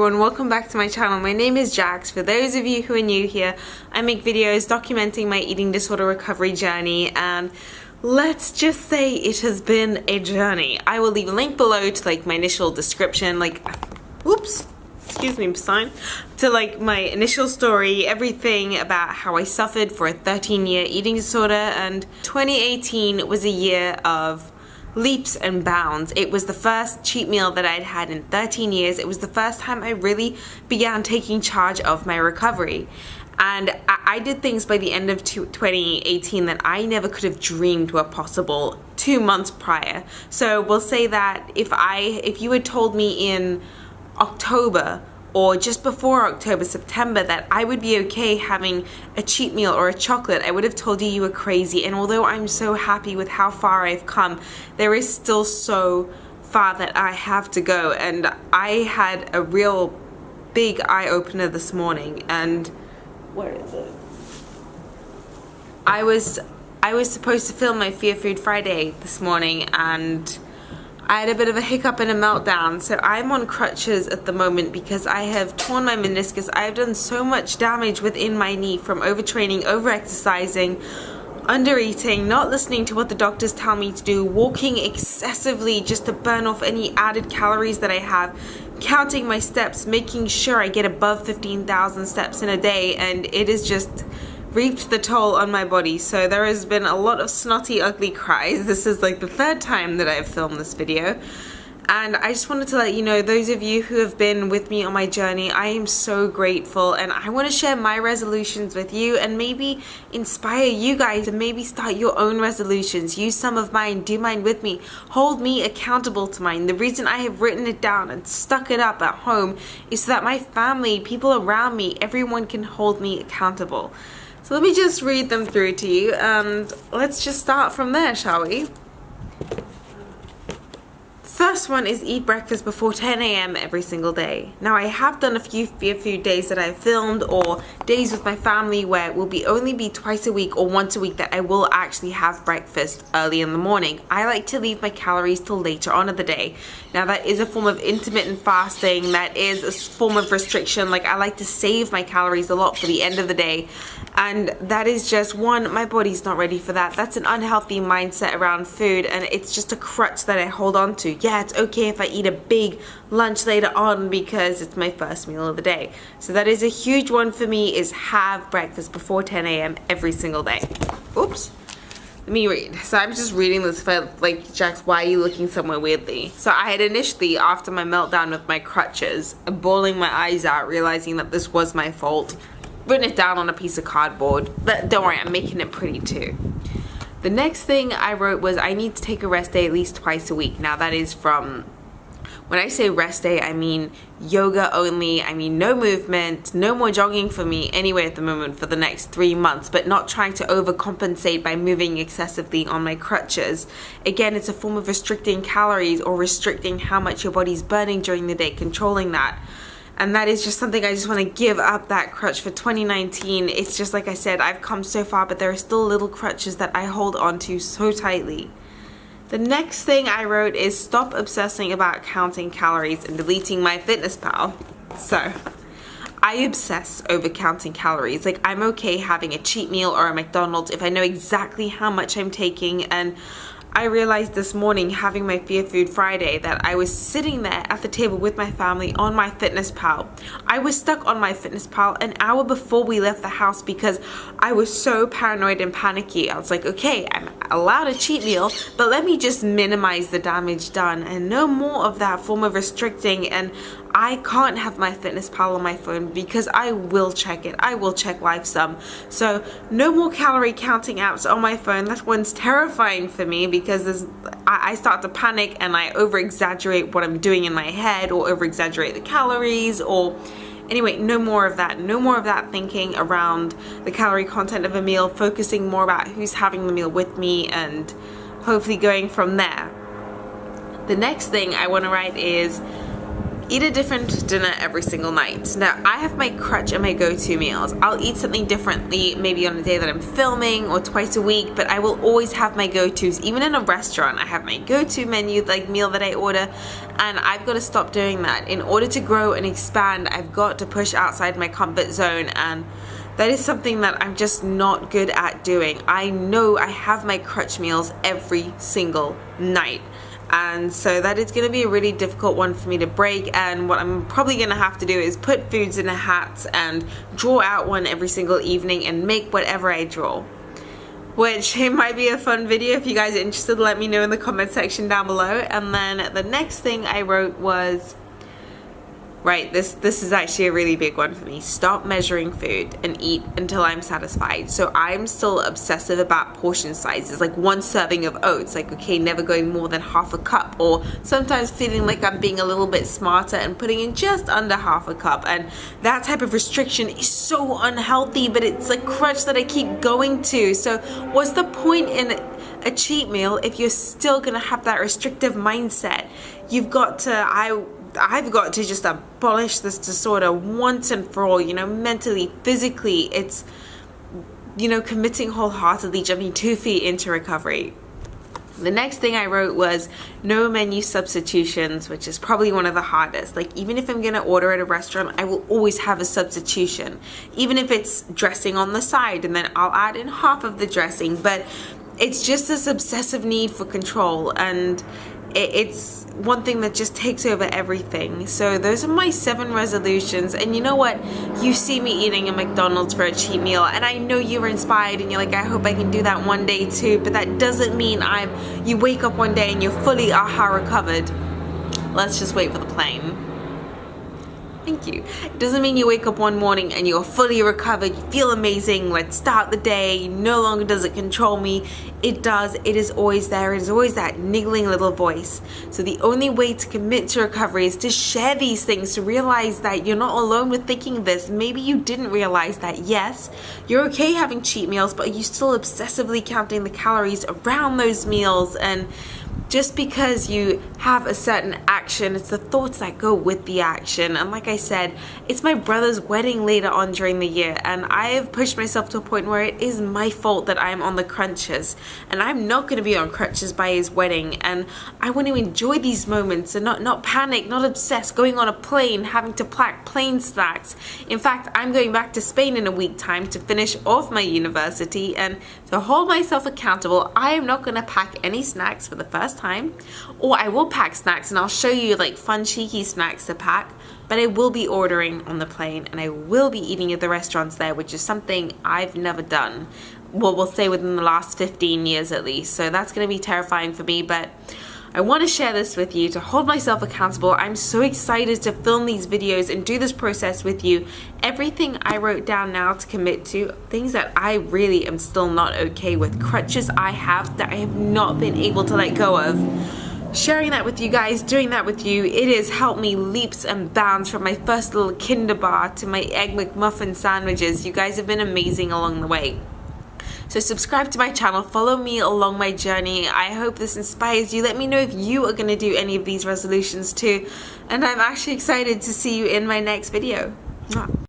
everyone, welcome back to my channel. My name is Jax. For those of you who are new here, I make videos documenting my eating disorder recovery journey, and let's just say it has been a journey. I will leave a link below to my initial description, excuse me, sign, to my initial story, everything about how I suffered for a 13-year eating disorder. And 2018 was a year of leaps and bounds. It was the first cheat meal that I'd had in 13 years. It was the first time I really began taking charge of my recovery. And I did things by the end of 2018 that I never could have dreamed were possible 2 months prior. So we'll say that if you had told me in October or just before October, September, that I would be okay having a cheat meal or a chocolate, I would have told you were crazy. And although I'm so happy with how far I've come, there is still so far that I have to go. And I had a real big eye-opener this morning. And where is it? I was supposed to film my Fear Food Friday this morning, and I had a bit of a hiccup and a meltdown. So I'm on crutches at the moment because I have torn my meniscus. I've done so much damage within my knee from overtraining, over-exercising, under-eating, not listening to what the doctors tell me to do, walking excessively just to burn off any added calories that I have, counting my steps, making sure I get above 15,000 steps in a day, and it is just reaped the toll on my body. So there has been a lot of snotty, ugly cries. This is the third time that I've filmed this video. And I just wanted to let you know, those of you who have been with me on my journey, I am so grateful, and I want to share my resolutions with you and maybe inspire you guys to maybe start your own resolutions. Use some of mine, do mine with me, hold me accountable to mine. The reason I have written it down and stuck it up at home is so that my family, people around me, everyone can hold me accountable. So let me just read them through to you, and let's just start from there, shall we? First one is eat breakfast before 10 a.m. every single day. Now, I have done a few Fear Food days that I've filmed, or days with my family where it will only be twice a week or once a week that I will actually have breakfast early in the morning. I like to leave my calories till later on in the day. Now, that is a form of intermittent fasting. That is a form of restriction. I like to save my calories a lot for the end of the day. And that is just one, my body's not ready for that. That's an unhealthy mindset around food, and it's just a crutch that I hold on to. Yeah, it's okay if I eat a big lunch later on because it's my first meal of the day. So that is a huge one for me, is have breakfast before 10 a.m. every single day. Oops. Let me read. So I'm just reading this for Jax, why are you looking somewhere weirdly? So I had initially, after my meltdown with my crutches, bawling my eyes out, realizing that this was my fault, written it down on a piece of cardboard. But don't worry, I'm making it pretty too. The next thing I wrote was I need to take a rest day at least twice a week. Now that is from, when I say rest day, I mean yoga only. I mean no movement, no more jogging for me anyway at the moment for the next 3 months, but not trying to overcompensate by moving excessively on my crutches. Again, it's a form of restricting calories or restricting how much your body's burning during the day, controlling that. And that is just something I just want to give up, that crutch for 2019. It's just like I said, I've come so far, but there are still little crutches that I hold on to so tightly. The next thing I wrote is stop obsessing about counting calories and deleting MyFitnessPal. So I obsess over counting calories. I'm okay having a cheat meal or a McDonald's if I know exactly how much I'm taking. And I realized this morning, having my Fear Food Friday, that I was sitting there at the table with my family on MyFitnessPal. I was stuck on MyFitnessPal an hour before we left the house because I was so paranoid and panicky. I was like, okay, I'm allowed a cheat meal, but let me just minimize the damage done and no more of that form of restricting. And I can't have MyFitnessPal on my phone because I will check it. I will check LifeSum. So no more calorie counting apps on my phone. That one's terrifying for me because I start to panic and I over-exaggerate what I'm doing in my head, or over-exaggerate the calories, or anyway, no more of that. No more of that thinking around the calorie content of a meal, focusing more about who's having the meal with me and hopefully going from there. The next thing I want to write is eat a different dinner every single night. Now, I have my crutch and my go-to meals. I'll eat something differently maybe on a day that I'm filming or twice a week, but I will always have my go-tos. Even in a restaurant, I have my go-to menu, like meal that I order, and I've got to stop doing that. In order to grow and expand, I've got to push outside my comfort zone, and that is something that I'm just not good at doing. I know I have my crutch meals every single night. And so that is going to be a really difficult one for me to break, and what I'm probably going to have to do is put foods in a hat and draw out one every single evening and make whatever I draw. Which, it might be a fun video. If you guys are interested, let me know in the comment section down below. And then the next thing I wrote was, right, this is actually a really big one for me. Stop measuring food and eat until I'm satisfied. So I'm still obsessive about portion sizes, like one serving of oats, like, okay, never going more than half a cup, or sometimes feeling like I'm being a little bit smarter and putting in just under half a cup. And that type of restriction is so unhealthy, but it's a crutch that I keep going to. So what's the point in a cheat meal if you're still gonna have that restrictive mindset? You've got to, I've got to just abolish this disorder once and for all, you know, mentally, physically. It's, you know, committing wholeheartedly, jumping 2 feet into recovery. The next thing I wrote was no menu substitutions, which is probably one of the hardest. Like, even if I'm gonna order at a restaurant, I will always have a substitution. Even if it's dressing on the side, and then I'll add in half of the dressing. But it's just this obsessive need for control, and it's one thing that just takes over everything. So those are my 7 resolutions. And you know what? You see me eating a McDonald's for a cheat meal, and I know you're inspired and you're like, I hope I can do that one day too. But that doesn't mean you wake up one day and you're fully aha recovered. Let's just wait for the plane. Thank you. It doesn't mean you wake up one morning and you're fully recovered, you feel amazing, let's start the day, no longer does it control me. It does. It is always there. It is always that niggling little voice. So the only way to commit to recovery is to share these things, to realize that you're not alone with thinking this. Maybe you didn't realize that. Yes, you're okay having cheat meals, but are you still obsessively counting the calories around those meals? And just because you have a certain action, it's the thoughts that go with the action. And like I said, it's my brother's wedding later on during the year, and I have pushed myself to a point where it is my fault that I'm on the crunches, and I'm not going to be on crutches by his wedding. And I want to enjoy these moments and not panic, not obsess, going on a plane, having to pack plane snacks. In fact, I'm going back to Spain in a week time to finish off my university, and to hold myself accountable, I am not going to pack any snacks for the first time. Or I will pack snacks, and I'll show you like fun cheeky snacks to pack, but I will be ordering on the plane, and I will be eating at the restaurants there, which is something I've never done. Well, we'll say within the last 15 years at least. So that's going to be terrifying for me, but I want to share this with you to hold myself accountable. I'm so excited to film these videos and do this process with you. Everything I wrote down now to commit to, things that I really am still not okay with, crutches I have that I have not been able to let go of. Sharing that with you guys, doing that with you, it has helped me leaps and bounds from my first little Kinder bar to my Egg McMuffin sandwiches. You guys have been amazing along the way. So subscribe to my channel, follow me along my journey. I hope this inspires you. Let me know if you are going to do any of these resolutions too. And I'm actually excited to see you in my next video. Mwah.